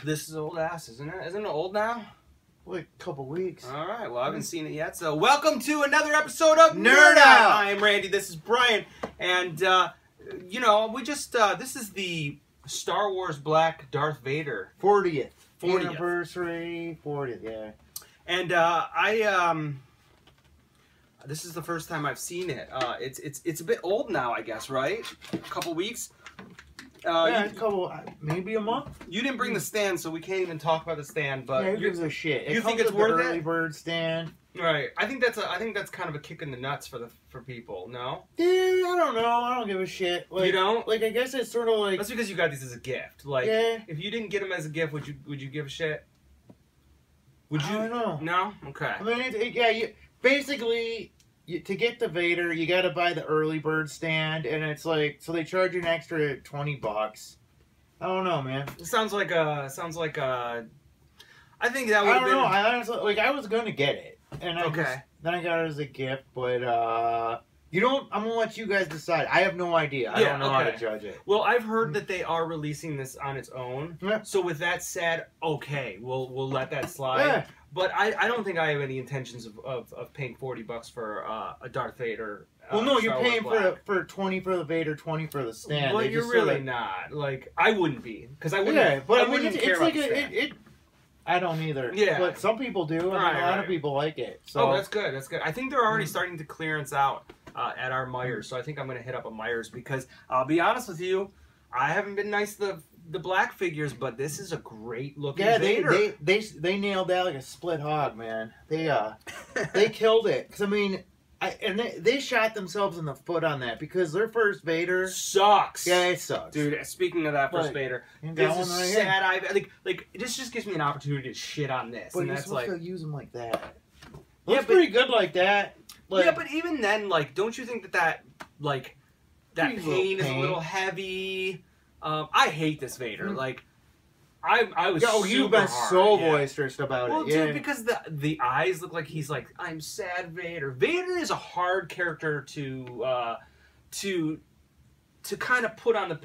This is old ass, isn't it? Isn't it old now? Like a couple weeks. All right. Well, I haven't seen it yet. So, welcome to another episode of Nerd Out. I am Randy. This is Brian, and you know, we just this is the Star Wars Black Darth Vader 40th anniversary. 40th, yeah. And this is the first time I've seen it. It's a bit old now, I guess, right? A couple weeks. Yeah, a couple, maybe a month. You didn't bring the stand, so we can't even talk about the stand. But yeah, who gives a shit? You think it's worth it? Early bird stand. Right. I think that's kind of a kick in the nuts for people. No. Dude, I don't know. I don't give a shit. Like, you don't? Like, I guess it's sort of like. That's because you got these as a gift. Like, yeah. If you didn't get them as a gift, would you give a shit? Would you? I don't know. No. Okay. I mean, basically. To get the Vader, you got to buy the early bird stand, and it's like, so they charge you an extra $20. I don't know, man. It sounds like a. I think that would have been. I don't know. I honestly, like, I was gonna get it, and then I got it as a gift, but you don't. I'm gonna let you guys decide. I have no idea. I don't know how to judge it. Well, I've heard that they are releasing this on its own. Yeah. So with that said, okay, we'll let that slide. Yeah. But I don't think I have any intentions of paying $40 for a Darth Vader. Well, no, you're paying for 20 for the Vader, 20 for the stand. Well, you're really not. Like, I wouldn't be, because I wouldn't. Yeah, but I wouldn't it's like I don't either. Yeah. But some people do, and a lot of people like it. So. Oh, that's good. That's good. I think they're already starting to clearance out at our Myers, so I think I'm going to hit up a Myers because I'll be honest with you, I haven't been nice to the black figures, but this is a great looking Vader. They nailed that like a split hog, man. They killed it. Cause I mean, they shot themselves in the foot on that because their first Vader sucks. Yeah, it sucks, dude. Speaking of that first Vader, this is sad. Like this just gives me an opportunity to shit on this, but and you're that's supposed like to use them like that. Looks pretty good like that. Like, yeah, but even then, like, don't you think that pain is a little heavy? I hate this Vader. Like, I was. Oh, you've been so boisterous about it. Well, dude, because the eyes look like he's like, I'm sad, Vader. Vader is a hard character to kind of put on the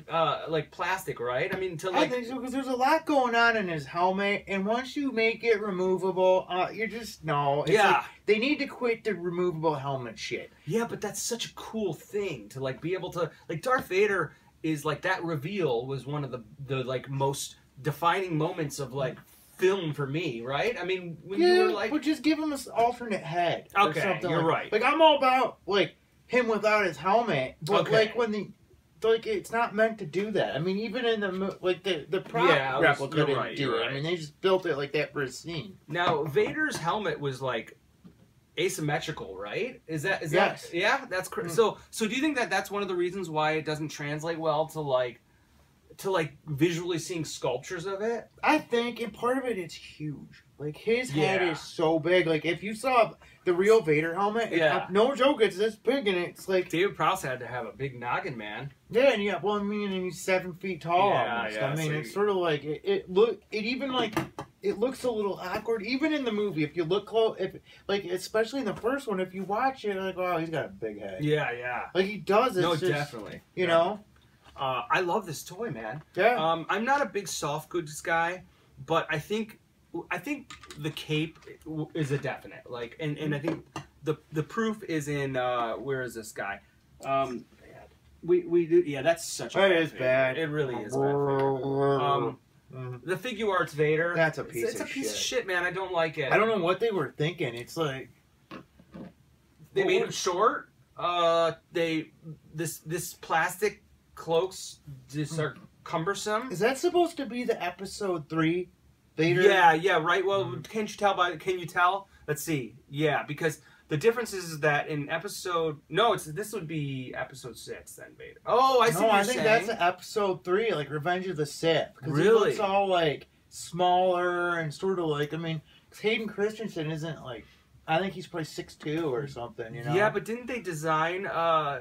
like plastic, right? I mean, I think so because there's a lot going on in his helmet, and once you make it removable, you're just It's like, they need to quit the removable helmet shit. Yeah, but that's such a cool thing to like be able to like Darth Vader. Is like that reveal was one of the like most defining moments of like film for me, right? I mean, when you were like, but just give him an alternate head. Okay, or something you're like, right. Like I'm all about like him without his helmet, but like when it's not meant to do that. I mean, even in the prop replica didn't do it. I mean, they just built it like that for a scene. Now Vader's helmet was like asymmetrical, right? Is that yes. Yeah, that's correct. So do you think that that's one of the reasons why it doesn't translate well to like visually seeing sculptures of it? I think, and part of it, it's huge. Like his head is so big. Like if you saw the real Vader helmet, no joke, it's this big, and it's like David Prowse had to have a big noggin, man. Yeah, and and he's 7 feet tall. Almost. I mean, it's sort of like it looks a little awkward, even in the movie. If you look close, especially in the first one, if you watch it, like, wow, he's got a big head. Yeah, yeah. Like he does. It's just, definitely. You know. I love this toy, man. Yeah. I'm not a big soft goods guy, but I think the cape is a definite. Like, and I think the proof is in where is this guy? We do. Yeah, that's such a. It is bad. It really is bad. The figure arts Vader. That's a piece of shit. It's a piece of shit, man. I don't like it. I don't know what they were thinking. It's like they made him short. This plastic cloaks just are cumbersome. Is that supposed to be the episode 3 Vader? Yeah, right. Well, can you tell? Let's see. Yeah, because the difference is that in episode this would be episode 6 then Vader. Oh, I see. No, I think that's episode 3, like Revenge of the Sith. Really? It looks all like smaller and sort of like Hayden Christensen isn't like. I think he's probably 6'2" or something. You know? Yeah, but didn't they design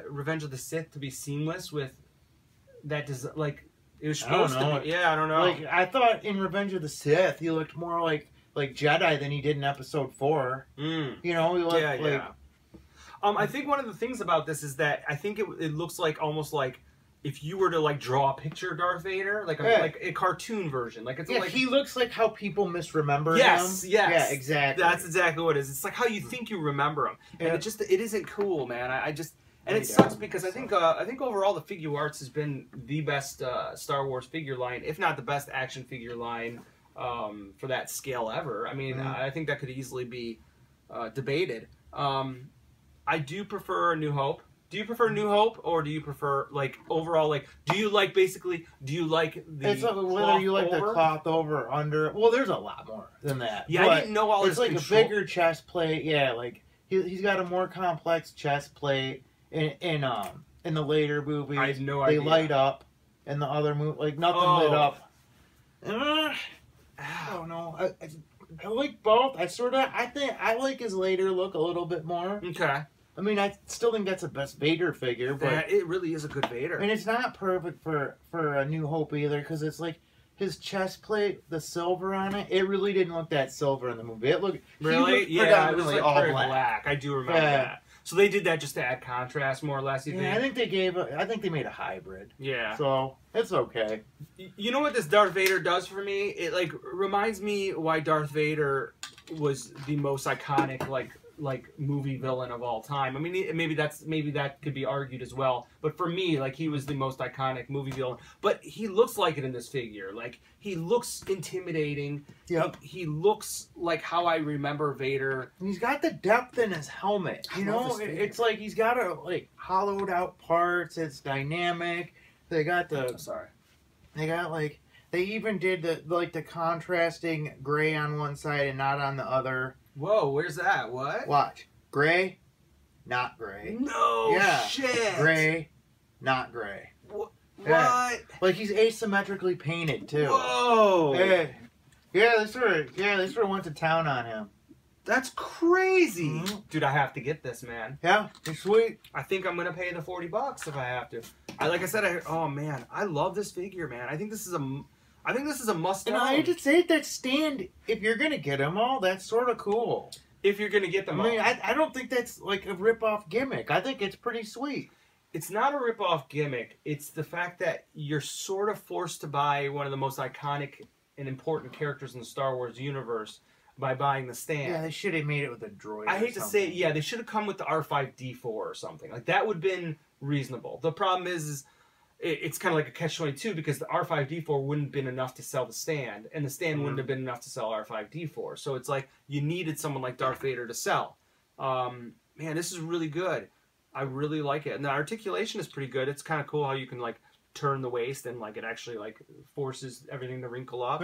Revenge of the Sith to be seamless with that? Like it was supposed to be. Yeah, I don't know. Like I thought in Revenge of the Sith, he looked more like Jedi than he did in episode 4. You know, he looked I think one of the things about this is that I think it looks like almost like if you were to like draw a picture of Darth Vader, like a cartoon version, like it's like he looks like how people misremember him. Yes, yeah, exactly. That's exactly what it is. It's like how you think you remember him, and it isn't cool, man. And it sucks because I think overall the Figure Arts has been the best Star Wars figure line, if not the best action figure line for that scale ever. I mean, I think that could easily be debated. I do prefer A New Hope. Do you prefer New Hope, or do you prefer, like, overall, like, do you like the it's like whether you like the cloth over or under. Well, there's a lot more than that. Yeah, I didn't know all this. It's like a bigger chest plate. Yeah, like, he's got a more complex chest plate in the later movies. I had no idea. They light up. In the other movie, like, nothing lit up. I don't know. I like both. I think I like his later look a little bit more. Okay. I mean, I still think that's the best Vader figure, but it really is a good Vader. And it's not perfect for A New Hope either, because it's like his chest plate, the silver on it. It really didn't look that silver in the movie. It looked it was like all black. I do remember that. So they did that just to add contrast, more or less. You think? I think they made a hybrid. Yeah. So it's okay. You know what this Darth Vader does for me? It like reminds me why Darth Vader was the most iconic like movie villain of all time. I mean, maybe that could be argued as well. But for me, like, he was the most iconic movie villain. But he looks like it in this figure. Like, he looks intimidating. Yep. He looks like how I remember Vader. And he's got the depth in his helmet. You know, it's like he's got hollowed out parts. It's dynamic. They got the. I'm sorry. They got like. They even did the contrasting gray on one side and not on the other. Whoa, where's that? What? Watch. Gray, not gray. No shit. Gray, not gray. What? Like he's asymmetrically painted too. Whoa. Yeah, they sort of went to town on him. That's crazy. Dude, I have to get this, man. Yeah, it's sweet. I think I'm going to pay the $40 if I have to. Like I said, oh man, I love this figure, man. I think this is a must-own. And I hate to say that stand, if you're going to get them all, that's sort of cool. If you're going to get them all. I mean, I don't think that's like a rip-off gimmick. I think it's pretty sweet. It's not a rip-off gimmick. It's the fact that you're sort of forced to buy one of the most iconic and important characters in the Star Wars universe by buying the stand. Yeah, they should have made it with a droid. I hate to say it, yeah, they should have come with the R5-D4 or something. Like, that would have been reasonable. The problem is it's kind of like a catch-22 because the R5-D4 wouldn't have been enough to sell the stand, and the stand wouldn't have been enough to sell R5-D4. So it's like you needed someone like Darth Vader to sell. Man, this is really good. I really like it. And the articulation is pretty good. It's kind of cool how you can, like, turn the waist and, like, it actually, like, forces everything to wrinkle up.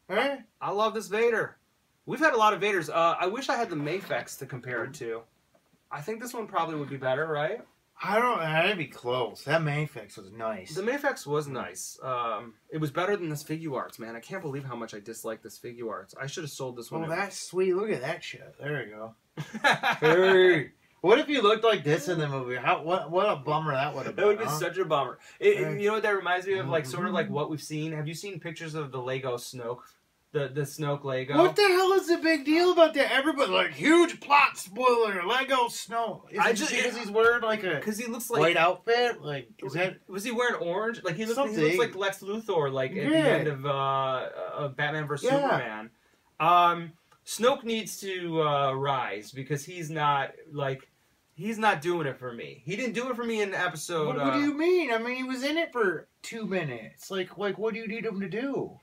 I love this Vader. We've had a lot of Vaders. I wish I had the Mafex to compare it to. I think this one probably would be better, right? That'd be close. That Mafex was nice. The Mafex was nice. It was better than this Figure Arts, man. I can't believe how much I dislike this Figure Arts. I should have sold this one. Oh, that's sweet. Look at that shit. There you go. Hey. What if you looked like this in the movie? What a bummer that would have been. That would have been such a bummer. You know what that reminds me of? Like, sort of like what we've seen. Have you seen pictures of the Lego Snoke? The Snoke Lego. What the hell is the big deal about that? Everybody like huge plot spoiler. Lego Snoke. Because he's wearing like a he looks like white outfit. Like was he wearing orange? Like he looks like Lex Luthor. Like at the end of Batman vs Superman. Snoke needs to rise because he's not doing it for me. He didn't do it for me in episode. What do you mean? I mean, he was in it for 2 minutes. Like what do you need him to do?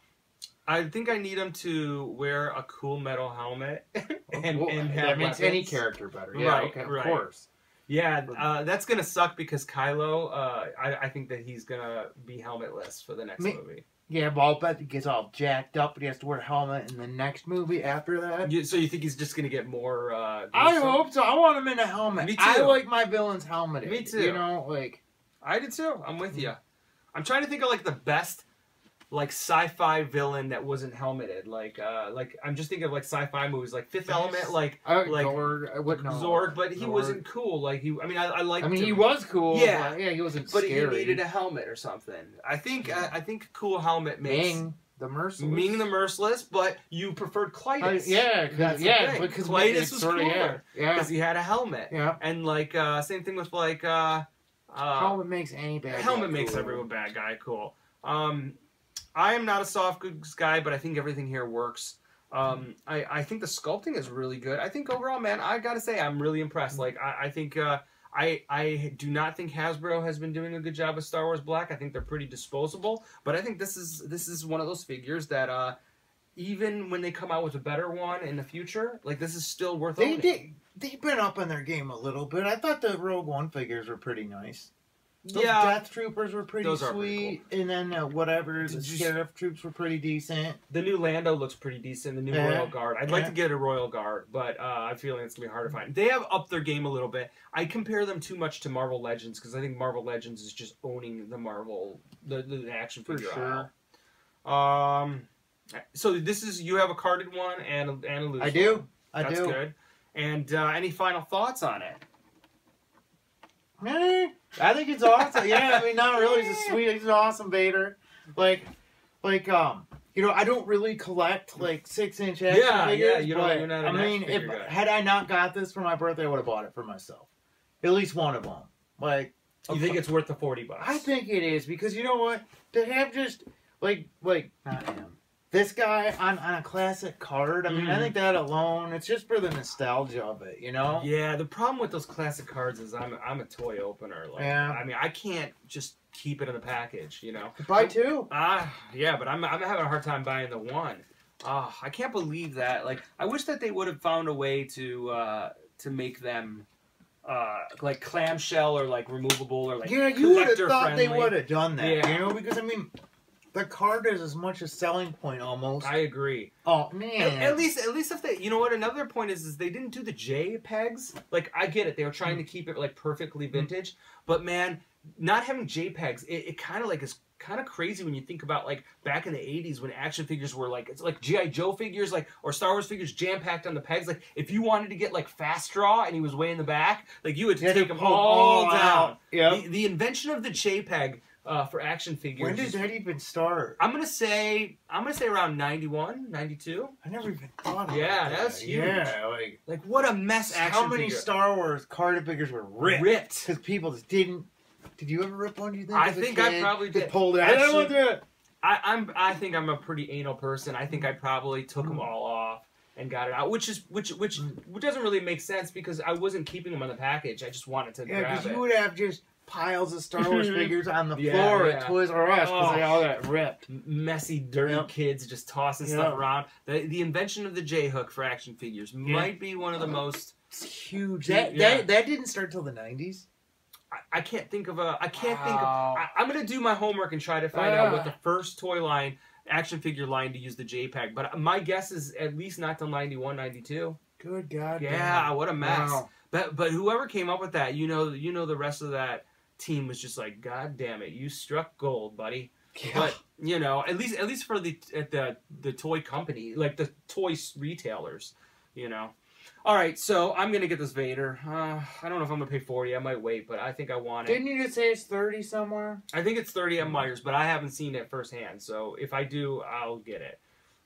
I think I need him to wear a cool metal helmet and have that makes any character better. Yeah, right, okay, right. Of course. Yeah, that's gonna suck because Kylo. I think that he's gonna be helmetless for the next movie. Yeah, but I'll bet he gets all jacked up and he has to wear a helmet in the next movie after that. So you think he's just gonna get more? I hope so. I want him in a helmet. Me too. I like my villains helmeted. Me too. You know, like I did too. I'm with you. I'm trying to think of like the best. Like sci-fi villain that wasn't helmeted, like I'm just thinking of like sci-fi movies, like Fifth Element, like Zorg, but he wasn't cool. Like I liked. He was cool. Yeah, he wasn't. But scary. he needed a helmet or something. I think cool helmet makes Ming the Merciless. Ming the Merciless, but you preferred Clytus. Because Clytus was cooler. Yeah, because he had a helmet. Yeah, and like same thing with like Helmet makes any bad guy Helmet cool. makes everyone bad guy cool. I am not a soft goods guy, but I think everything here works. I think the sculpting is really good. I think overall, man, I gotta say I'm really impressed. Like I think I do not think Hasbro has been doing a good job with Star Wars Black. I think they're pretty disposable, but I think this is one of those figures that even when they come out with a better one in the future, like this is still worth owning. They've been up on their game a little bit. I thought the Rogue One figures were pretty nice. Those Death Troopers were pretty sweet, pretty cool. And then the Sheriff Troops were pretty decent. The new Lando looks pretty decent. The new Royal Guard. I'd like to get a Royal Guard, but I'm feeling it's gonna be hard to find. They have upped their game a little bit. I compare them too much to Marvel Legends because I think Marvel Legends is just owning the Marvel the action figure. For sure. So this is you have a carded one and a loose. I do. One. That's good. And any final thoughts on it? I think it's awesome. Yeah, I mean, not really. He's an awesome Vader. Like, you know, I don't really collect like 6-inch action figures. But I mean, had I not got this for my birthday, I would have bought it for myself. At least one of them. Like, you think it's worth the $40? I think it is because you know what? To have just like not him. This guy on a classic card, I mean, I think that alone, it's just for the nostalgia of it, you know? Yeah, the problem with those classic cards is I'm a toy opener. Like, I mean, I can't just keep it in the package, you know? Buy two. Yeah, but I'm having a hard time buying the one. I can't believe that. Like, I wish that they would have found a way to make them like clamshell or like removable or like you would have thought they would have done that, you know? Because, I mean... The card is as much a selling point almost. I agree. Oh man! At least if they, you know what? Another point is they didn't do the JPEGs. Like I get it, they were trying to keep it like perfectly vintage, but man, not having JPEGs, it kind of like is kind of crazy when you think about like back in the '80s when action figures were like it's like GI Joe figures like or Star Wars figures jam packed on the pegs. Like if you wanted to get like Fast Draw and he was way in the back, like you would take them all down. Yeah. The invention of the JPEG. For action figures. When did that even start? I'm gonna say around 91, 92. I never even thought of that. Yeah, that's huge. Yeah, like what a mess action How many figure. Star Wars carded figures were ripped? Because people just didn't. Did you ever rip one? Do you think? I think I probably did. Just pulled it. I don't want that. I think I'm a pretty anal person. I think I probably took them all off and got it out, which doesn't really make sense because I wasn't keeping them on the package. I just wanted to grab it. Yeah, because you would have just piles of Star Wars figures on the floor at Toys R Us because they all got ripped. Messy, dirty kids just tossing stuff around. The invention of the J-hook for action figures might be one of the most... It's huge. That didn't start till the 90s? I can't think of a... I'm going to do my homework and try to find out what the first toy line, action figure line to use the JPEG. But my guess is at least not till 91, 92. Good God. Yeah, what a mess. Wow. But whoever came up with that, you know the rest of that team was just like, God damn it, you struck gold, buddy. Yeah. But you know, at least for the toy company, like the toy retailers, you know. All right, so I'm gonna get this Vader. I don't know if I'm gonna pay 40. I might wait, but I think I want it. Didn't you just say it's 30 somewhere? I think it's 30 at Myers, but I haven't seen it firsthand. So if I do, I'll get it.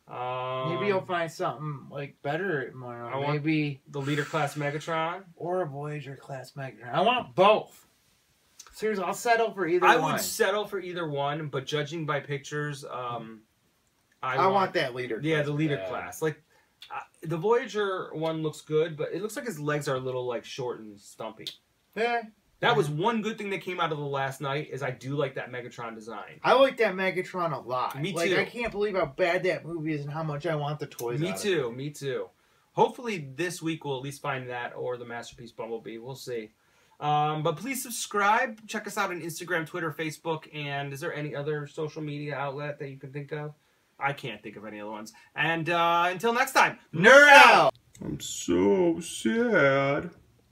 Maybe you'll find something like better at Myers. Maybe the Leader Class Megatron or a Voyager Class Megatron. I want both. Seriously, I'll settle for either one. I would settle for either one, but judging by pictures, I want that Leader Class. Yeah, the Leader Class. Like, the Voyager one looks good, but it looks like his legs are a little, like, short and stumpy. Yeah. That was one good thing that came out of the last night, is I do like that Megatron design. I like that Megatron a lot. Me too. Like, I can't believe how bad that movie is and how much I want the toys Me too. Hopefully this week we'll at least find that or the Masterpiece Bumblebee. We'll see. But please subscribe. Check us out on Instagram, Twitter, Facebook, and is there any other social media outlet that you can think of? I can't think of any other ones. And until next time, nerd out! I'm so sad.